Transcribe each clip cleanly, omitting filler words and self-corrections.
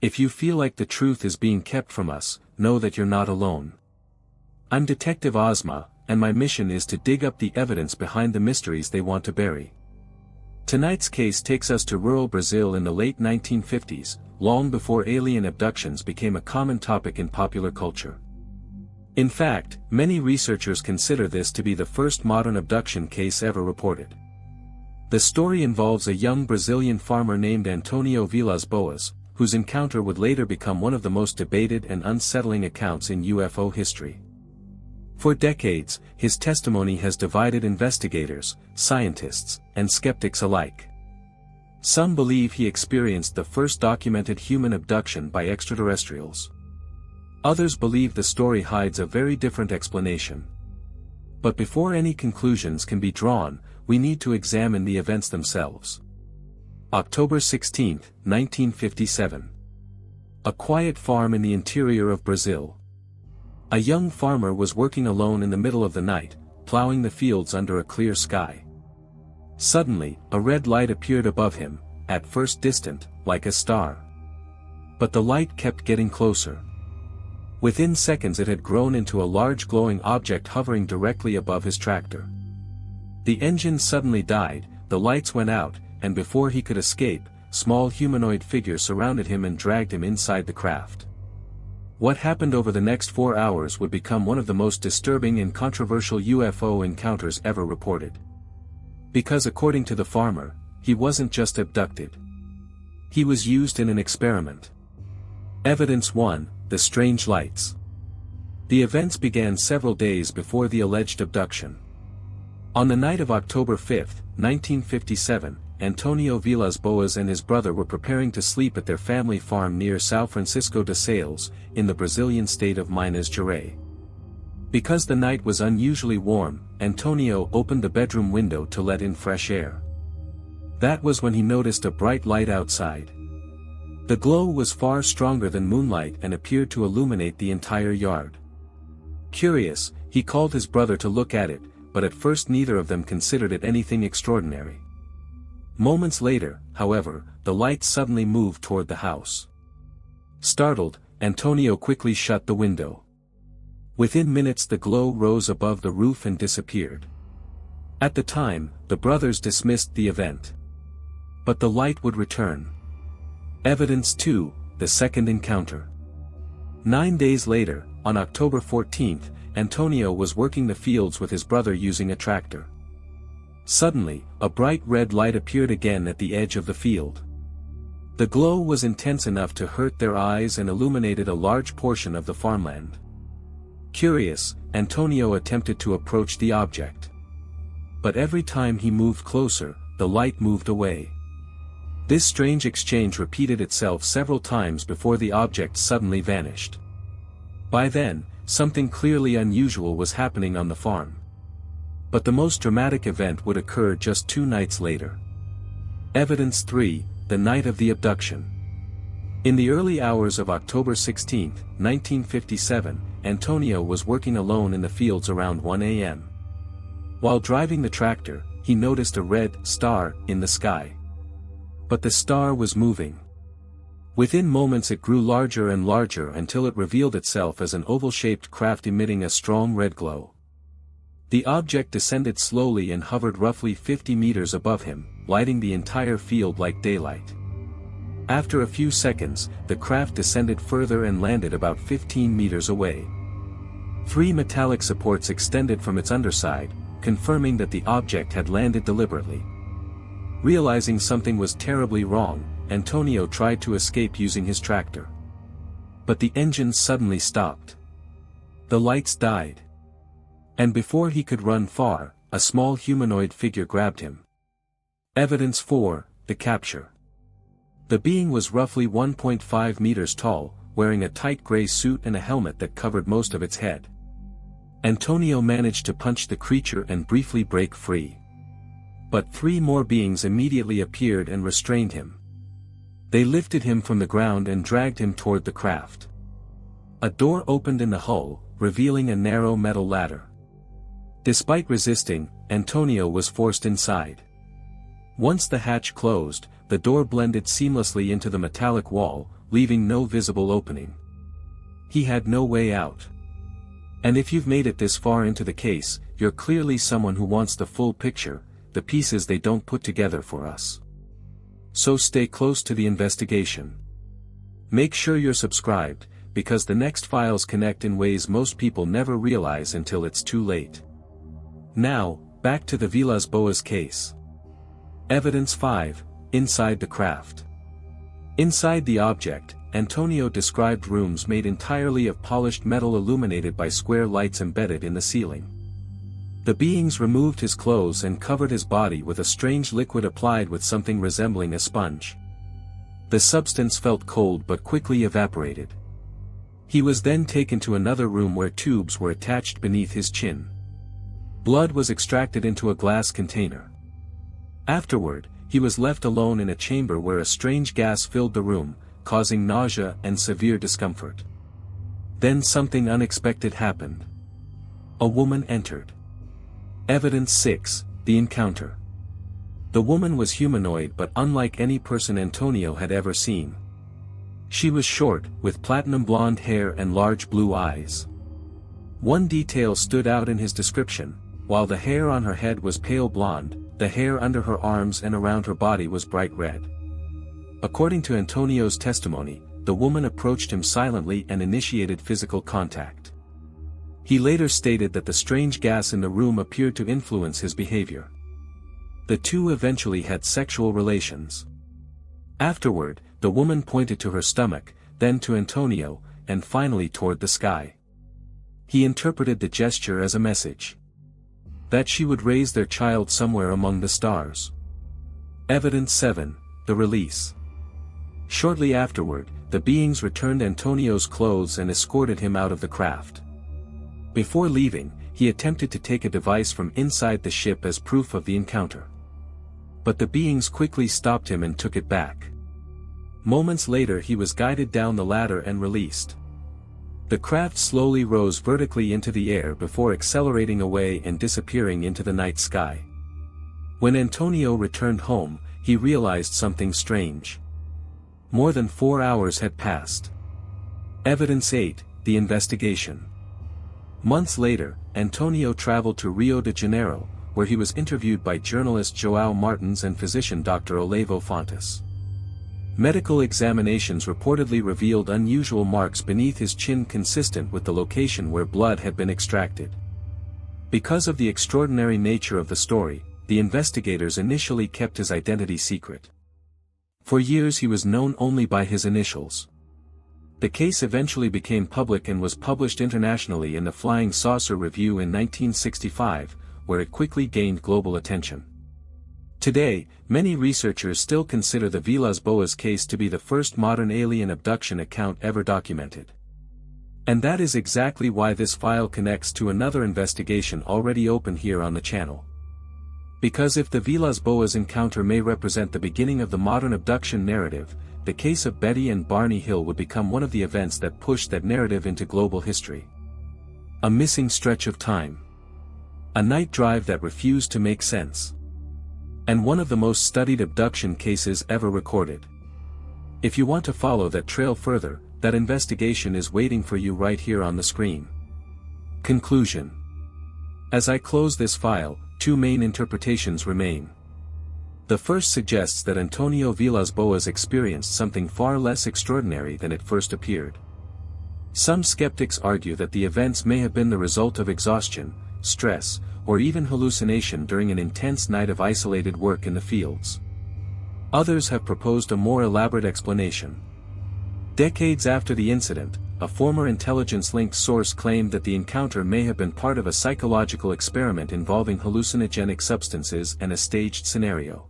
If you feel like the truth is being kept from us, know that you're not alone. I'm Detective Ozma, and my mission is to dig up the evidence behind the mysteries they want to bury. Tonight's case takes us to rural Brazil in the late 1950s, long before alien abductions became a common topic in popular culture. In fact, many researchers consider this to be the first modern abduction case ever reported. The story involves a young Brazilian farmer named Antônio Villas Boas, whose encounter would later become one of the most debated and unsettling accounts in UFO history. For decades, his testimony has divided investigators, scientists, and skeptics alike. Some believe he experienced the first documented human abduction by extraterrestrials. Others believe the story hides a very different explanation. But before any conclusions can be drawn, we need to examine the events themselves. October 16, 1957. A quiet farm in the interior of Brazil. A young farmer was working alone in the middle of the night, plowing the fields under a clear sky. Suddenly, a red light appeared above him, at first distant, like a star. But the light kept getting closer. Within seconds it had grown into a large glowing object hovering directly above his tractor. The engine suddenly died, the lights went out, and before he could escape, small humanoid figures surrounded him and dragged him inside the craft. What happened over the next 4 hours would become one of the most disturbing and controversial UFO encounters ever reported. Because according to the farmer, he wasn't just abducted. He was used in an experiment. Evidence 1, the strange lights. The events began several days before the alleged abduction. On the night of October 5, 1957, Antônio Villas Boas and his brother were preparing to sleep at their family farm near São Francisco de Sales, in the Brazilian state of Minas Gerais. Because the night was unusually warm, Antônio opened the bedroom window to let in fresh air. That was when he noticed a bright light outside. The glow was far stronger than moonlight and appeared to illuminate the entire yard. Curious, he called his brother to look at it, but at first neither of them considered it anything extraordinary. Moments later, however, the light suddenly moved toward the house. Startled, Antônio quickly shut the window. Within minutes the glow rose above the roof and disappeared. At the time, the brothers dismissed the event. But the light would return. Evidence 2, the second encounter. 9 days later, on October 14, Antônio was working the fields with his brother using a tractor. Suddenly, a bright red light appeared again at the edge of the field. The glow was intense enough to hurt their eyes and illuminated a large portion of the farmland. Curious, Antônio attempted to approach the object. But every time he moved closer, the light moved away. This strange exchange repeated itself several times before the object suddenly vanished. By then, something clearly unusual was happening on the farm. But the most dramatic event would occur just 2 nights later. Evidence 3, the night of the abduction. In the early hours of October 16, 1957, Antônio was working alone in the fields around 1 a.m. While driving the tractor, he noticed a red star in the sky. But the star was moving. Within moments it grew larger and larger until it revealed itself as an oval-shaped craft emitting a strong red glow. The object descended slowly and hovered roughly 50 meters above him, lighting the entire field like daylight. After a few seconds, the craft descended further and landed about 15 meters away. 3 metallic supports extended from its underside, confirming that the object had landed deliberately. Realizing something was terribly wrong, Antônio tried to escape using his tractor. But the engine suddenly stopped. The lights died. And before he could run far, a small humanoid figure grabbed him. Evidence 4, the capture. The being was roughly 1.5 meters tall, wearing a tight gray suit and a helmet that covered most of its head. Antônio managed to punch the creature and briefly break free. But 3 more beings immediately appeared and restrained him. They lifted him from the ground and dragged him toward the craft. A door opened in the hull, revealing a narrow metal ladder. Despite resisting, Antônio was forced inside. Once the hatch closed, the door blended seamlessly into the metallic wall, leaving no visible opening. He had no way out. And if you've made it this far into the case, you're clearly someone who wants the full picture, the pieces they don't put together for us. So stay close to the investigation. Make sure you're subscribed, because the next files connect in ways most people never realize until it's too late. Now, back to the Villas Boas case. Evidence 5, inside the craft. Inside the object, Antônio described rooms made entirely of polished metal illuminated by square lights embedded in the ceiling. The beings removed his clothes and covered his body with a strange liquid applied with something resembling a sponge. The substance felt cold but quickly evaporated. He was then taken to another room where tubes were attached beneath his chin. Blood was extracted into a glass container. Afterward, he was left alone in a chamber where a strange gas filled the room, causing nausea and severe discomfort. Then something unexpected happened. A woman entered. Evidence 6, the encounter. The woman was humanoid but unlike any person Antônio had ever seen. She was short, with platinum blonde hair and large blue eyes. One detail stood out in his description: while the hair on her head was pale blonde, the hair under her arms and around her body was bright red. According to Antônio's testimony, the woman approached him silently and initiated physical contact. He later stated that the strange gas in the room appeared to influence his behavior. The two eventually had sexual relations. Afterward, the woman pointed to her stomach, then to Antônio, and finally toward the sky. He interpreted the gesture as a message. That she would raise their child somewhere among the stars. Evidence 7, the release. Shortly afterward, the beings returned Antônio's clothes and escorted him out of the craft. Before leaving, he attempted to take a device from inside the ship as proof of the encounter. But the beings quickly stopped him and took it back. Moments later he was guided down the ladder and released. The craft slowly rose vertically into the air before accelerating away and disappearing into the night sky. When Antônio returned home, he realized something strange. More than 4 hours had passed. Evidence 8, the investigation. Months later, Antônio traveled to Rio de Janeiro, where he was interviewed by journalist João Martins and physician Dr. Olavo Fontes. Medical examinations reportedly revealed unusual marks beneath his chin consistent with the location where blood had been extracted. Because of the extraordinary nature of the story, the investigators initially kept his identity secret. For years he was known only by his initials. The case eventually became public and was published internationally in the Flying Saucer Review in 1965, where it quickly gained global attention. Today, many researchers still consider the Villas Boas case to be the first modern alien abduction account ever documented. And that is exactly why this file connects to another investigation already open here on the channel. Because if the Villas Boas encounter may represent the beginning of the modern abduction narrative, the case of Betty and Barney Hill would become one of the events that pushed that narrative into global history. A missing stretch of time. A night drive that refused to make sense. And one of the most studied abduction cases ever recorded. If you want to follow that trail further, that investigation is waiting for you right here on the screen. Conclusion. As I close this file, two main interpretations remain. The first suggests that Antônio Villas Boas experienced something far less extraordinary than it first appeared. Some skeptics argue that the events may have been the result of exhaustion, stress, or even hallucination during an intense night of isolated work in the fields. Others have proposed a more elaborate explanation. Decades after the incident, a former intelligence-linked source claimed that the encounter may have been part of a psychological experiment involving hallucinogenic substances and a staged scenario.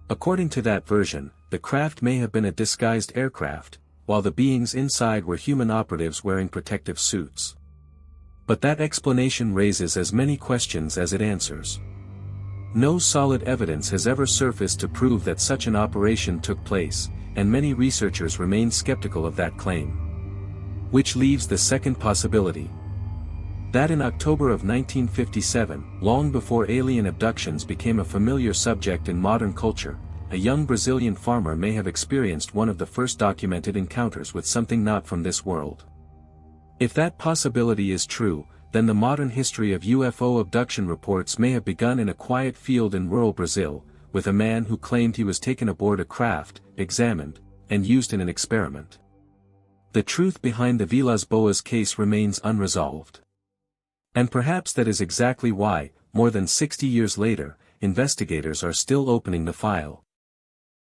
According to that version, the craft may have been a disguised aircraft, while the beings inside were human operatives wearing protective suits. But that explanation raises as many questions as it answers. No solid evidence has ever surfaced to prove that such an operation took place, and many researchers remain skeptical of that claim. Which leaves the second possibility. That in October of 1957, long before alien abductions became a familiar subject in modern culture, a young Brazilian farmer may have experienced one of the first documented encounters with something not from this world. If that possibility is true, then the modern history of UFO abduction reports may have begun in a quiet field in rural Brazil, with a man who claimed he was taken aboard a craft, examined, and used in an experiment. The truth behind the Villas Boas case remains unresolved. And perhaps that is exactly why, more than 60 years later, investigators are still opening the file.